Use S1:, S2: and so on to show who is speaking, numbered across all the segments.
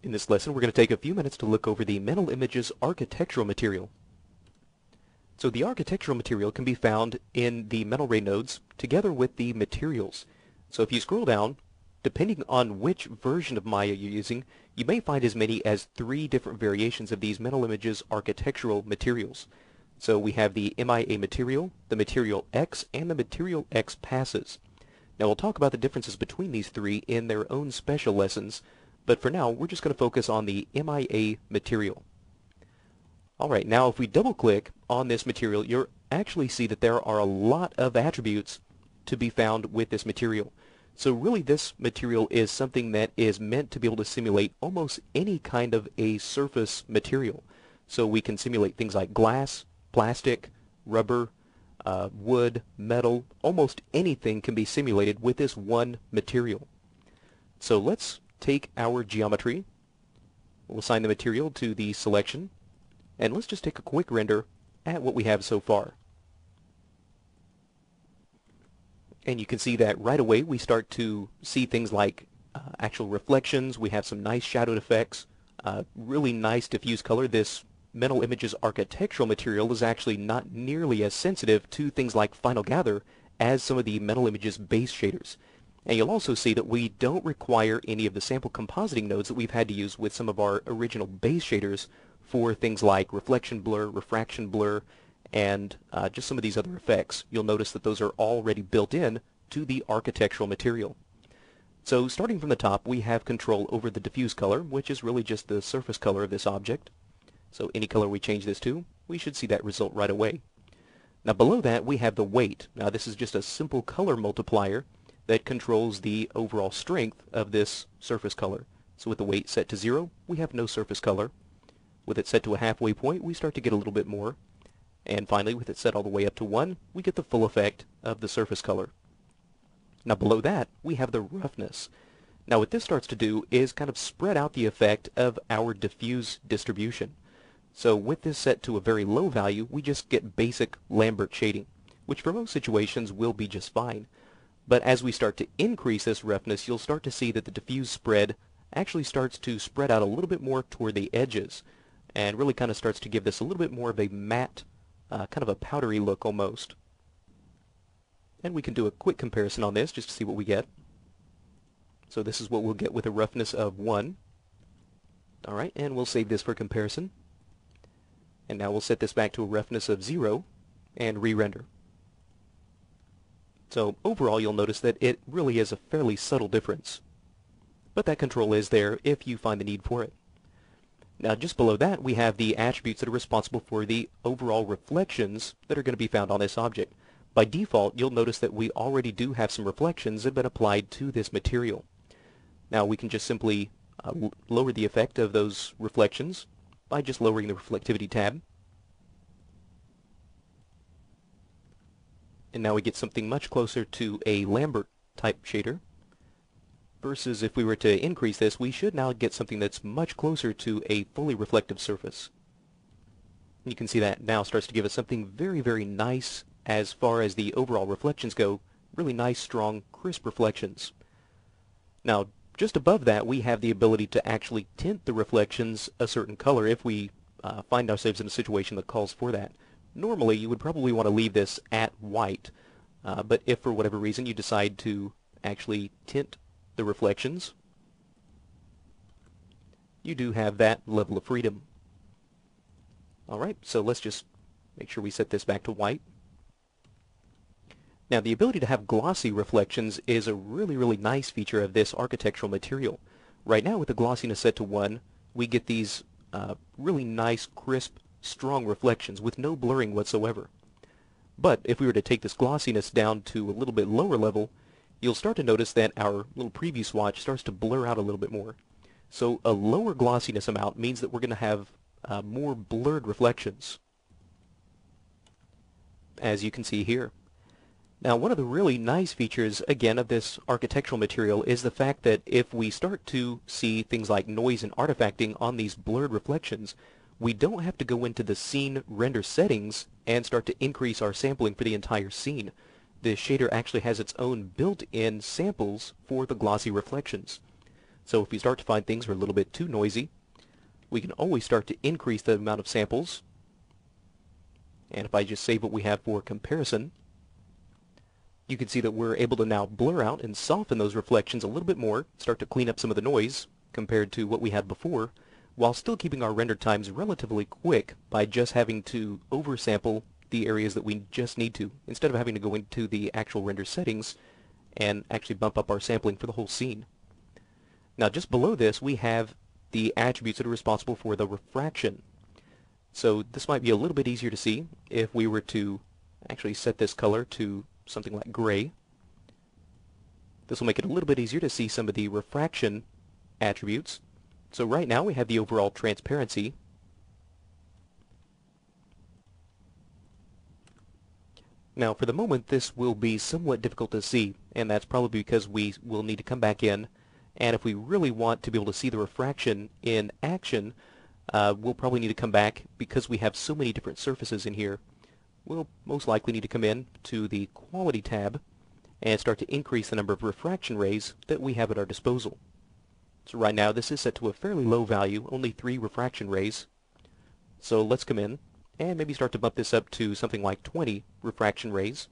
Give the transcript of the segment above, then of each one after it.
S1: In this lesson, we're going to take a few minutes to look over the Mental Images architectural material. So the architectural material can be found in the Mental Ray nodes together with the materials. So if you scroll down, depending on which version of Maya you're using, you may find as many as 3 different variations of these Mental Images architectural materials. So we have the MIA material, the material X, and the material X passes. Now we'll talk about the differences between these 3 in their own special lessons, but for now we're just going to focus on the MIA material. Alright, now if we double click on this material, you'll actually see that there are a lot of attributes to be found with this material. So really this material is something that is meant to be able to simulate almost any kind of a surface material. So we can simulate things like glass, plastic, rubber, wood, metal, almost anything can be simulated with this one material. So let's take our geometry, we'll assign the material to the selection, and let's just take a quick render at what we have so far. And you can see that right away we start to see things like actual reflections. We have some nice shadowed effects, really nice diffuse color. This Mental Images architectural material is actually not nearly as sensitive to things like Final Gather as some of the Mental Images base shaders. And you'll also see that we don't require any of the sample compositing nodes that we've had to use with some of our original base shaders for things like reflection blur, refraction blur, and just some of these other effects. You'll notice that those are already built in to the architectural material. So starting from the top, we have control over the diffuse color, which is really just the surface color of this object. So any color we change this to, we should see that result right away. Now below that we have the weight. Now this is just a simple color multiplier that controls the overall strength of this surface color. So with the weight set to 0, we have no surface color. With it set to a halfway point, we start to get a little bit more. And finally, with it set all the way up to 1, we get the full effect of the surface color. Now below that, we have the roughness. Now what this starts to do is kind of spread out the effect of our diffuse distribution. So with this set to a very low value, we just get basic Lambert shading, which for most situations will be just fine. But as we start to increase this roughness, you'll start to see that the diffuse spread actually starts to spread out a little bit more toward the edges, and really kind of starts to give this a little bit more of a matte, kind of a powdery look almost. And we can do a quick comparison on this just to see what we get. So this is what we'll get with a roughness of 1. Alright, and we'll save this for comparison. And now we'll set this back to a roughness of 0 and re-render. So overall you'll notice that it really is a fairly subtle difference. But that control is there if you find the need for it. Now just below that we have the attributes that are responsible for the overall reflections that are going to be found on this object. By default you'll notice that we already do have some reflections that have been applied to this material. Now we can just simply lower the effect of those reflections by just lowering the reflectivity tab. And now we get something much closer to a Lambert type shader. Versus if we were to increase this, we should now get something that's much closer to a fully reflective surface. You can see that now starts to give us something very, very nice as far as the overall reflections go. Really nice, strong, crisp reflections. Now, just above that, we have the ability to actually tint the reflections a certain color if we find ourselves in a situation that calls for that. Normally, you would probably want to leave this at white, but if for whatever reason you decide to actually tint the reflections, you do have that level of freedom. Alright, so let's just make sure we set this back to white. Now the ability to have glossy reflections is a really, really nice feature of this architectural material. Right now with the glossiness set to 1, we get these really nice, crisp, strong reflections with no blurring whatsoever. But if we were to take this glossiness down to a little bit lower level, you'll start to notice that our little preview swatch starts to blur out a little bit more. So a lower glossiness amount means that we're going to have more blurred reflections, as you can see here. Now one of the really nice features, again, of this architectural material is the fact that if we start to see things like noise and artifacting on these blurred reflections, we don't have to go into the scene render settings and start to increase our sampling for the entire scene. The shader actually has its own built-in samples for the glossy reflections. So if we start to find things are a little bit too noisy, we can always start to increase the amount of samples. And if I just save what we have for comparison, you can see that we're able to now blur out and soften those reflections a little bit more, start to clean up some of the noise compared to what we had before, while still keeping our render times relatively quick by just having to oversample the areas that we just need to, instead of having to go into the actual render settings and actually bump up our sampling for the whole scene. Now just below this we have the attributes that are responsible for the refraction. So this might be a little bit easier to see if we were to actually set this color to something like gray. This will make it a little bit easier to see some of the refraction attributes. So right now we have the overall transparency. Now for the moment this will be somewhat difficult to see, and that's probably because we will need to come back in, and if we really want to be able to see the refraction in action, we'll probably need to come back because we have so many different surfaces in here. We'll most likely need to come in to the Quality tab and start to increase the number of refraction rays that we have at our disposal. So right now this is set to a fairly low value, only 3 refraction rays. So let's come in and maybe start to bump this up to something like 20 refraction rays.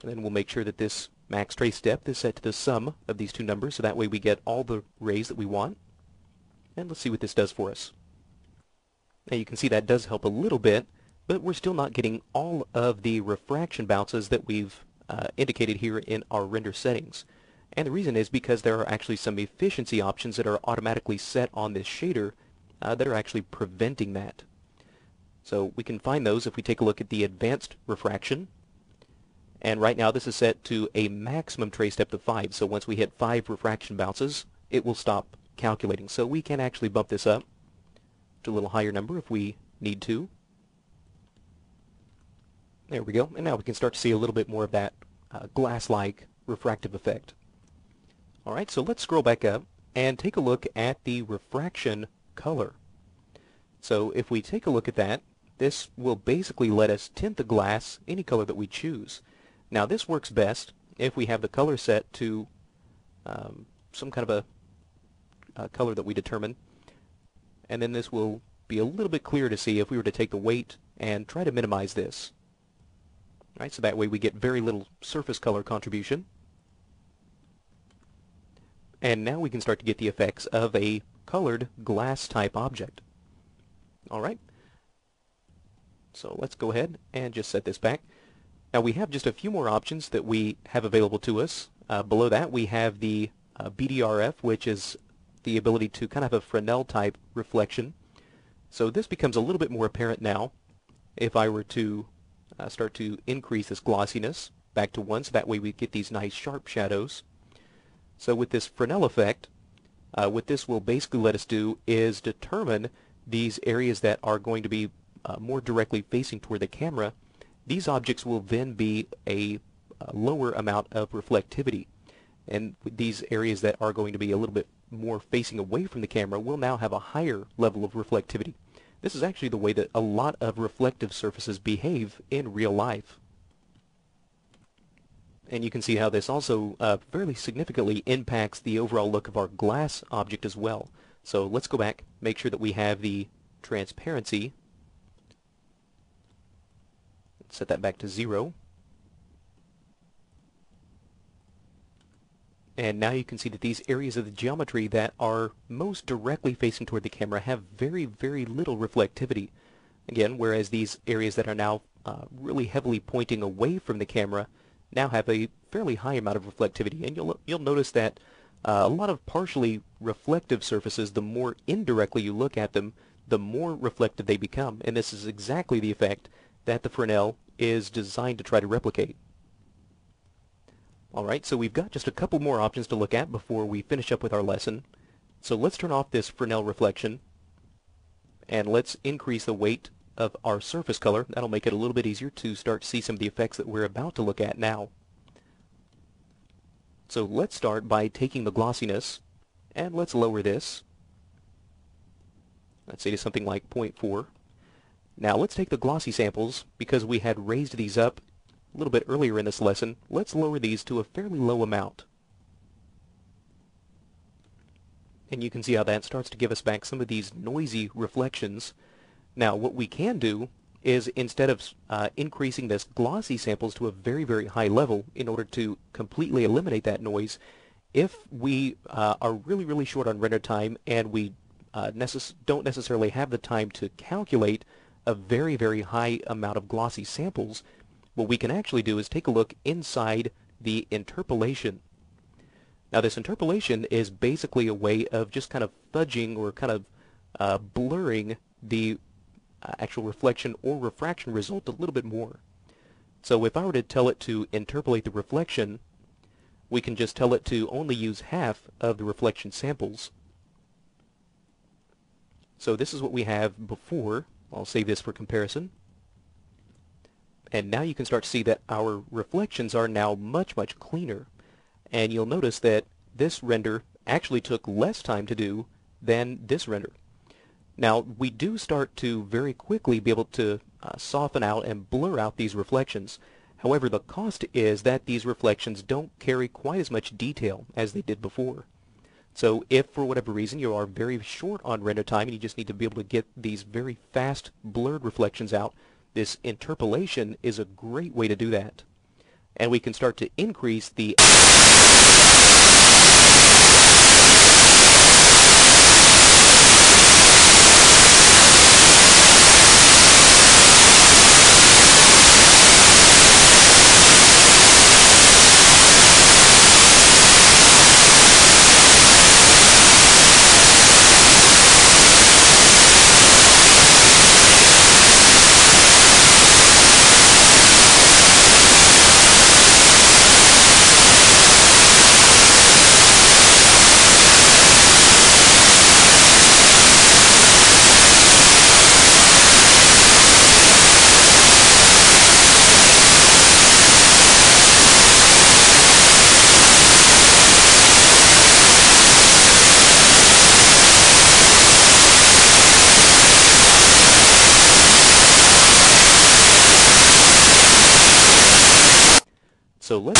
S1: And then we'll make sure that this max trace depth is set to the sum of these two numbers, so that way we get all the rays that we want. And let's see what this does for us. Now you can see that does help a little bit, but we're still not getting all of the refraction bounces that we've indicated here in our render settings. And the reason is because there are actually some efficiency options that are automatically set on this shader that are actually preventing that. So we can find those if we take a look at the advanced refraction. And right now this is set to a maximum trace depth of 5. So once we hit 5 refraction bounces, it will stop calculating. So we can actually bump this up to a little higher number if we need to. There we go. And now we can start to see a little bit more of that glass-like refractive effect. Alright, so let's scroll back up and take a look at the refraction color. So if we take a look at that, this will basically let us tint the glass any color that we choose. Now this works best if we have the color set to some kind of a color that we determine, and then this will be a little bit clearer to see if we were to take the weight and try to minimize this. Right, so that way we get very little surface color contribution. And now we can start to get the effects of a colored glass type object. Alright, so let's go ahead and just set this back. Now we have just a few more options that we have available to us. Below that we have the BDRF, which is the ability to kind of have a Fresnel type reflection. So this becomes a little bit more apparent now if I were to start to increase this glossiness back to 1, so that way we get these nice sharp shadows. So with this Fresnel effect, what this will basically let us do is determine these areas that are going to be more directly facing toward the camera. These objects will then be a lower amount of reflectivity, and these areas that are going to be a little bit more facing away from the camera will now have a higher level of reflectivity. This is actually the way that a lot of reflective surfaces behave in real life. And you can see how this also fairly significantly impacts the overall look of our glass object as well. So let's go back, make sure that we have the transparency. Set that back to 0. And now you can see that these areas of the geometry that are most directly facing toward the camera have very, very little reflectivity. Again, whereas these areas that are now really heavily pointing away from the camera now have a fairly high amount of reflectivity. And you'll notice that a lot of partially reflective surfaces, the more indirectly you look at them, the more reflective they become. And this is exactly the effect that the Fresnel is designed to try to replicate. Alright, so we've got just a couple more options to look at before we finish up with our lesson. So let's turn off this Fresnel reflection, and let's increase the weight of our surface color. That'll make it a little bit easier to start to see some of the effects that we're about to look at now. So let's start by taking the glossiness, and let's lower this. Let's say to something like 0.4. Now let's take the glossy samples, because we had raised these up a little bit earlier in this lesson. Let's lower these to a fairly low amount. And you can see how that starts to give us back some of these noisy reflections. Now, what we can do is, instead of increasing this glossy samples to a very, very high level in order to completely eliminate that noise, if we are really, really short on render time and we don't necessarily have the time to calculate a very, very high amount of glossy samples, what we can actually do is take a look inside the interpolation. Now, this interpolation is basically a way of just kind of fudging or kind of blurring the actual reflection or refraction result a little bit more. So if I were to tell it to interpolate the reflection, we can just tell it to only use half of the reflection samples. So this is what we have before. I'll save this for comparison. And now you can start to see that our reflections are now much, much cleaner. And you'll notice that this render actually took less time to do than this render. Now, we do start to very quickly be able to soften out and blur out these reflections. However, the cost is that these reflections don't carry quite as much detail as they did before. So if for whatever reason you are very short on render time and you just need to be able to get these very fast blurred reflections out, this interpolation is a great way to do that. And we can start to increase the So let's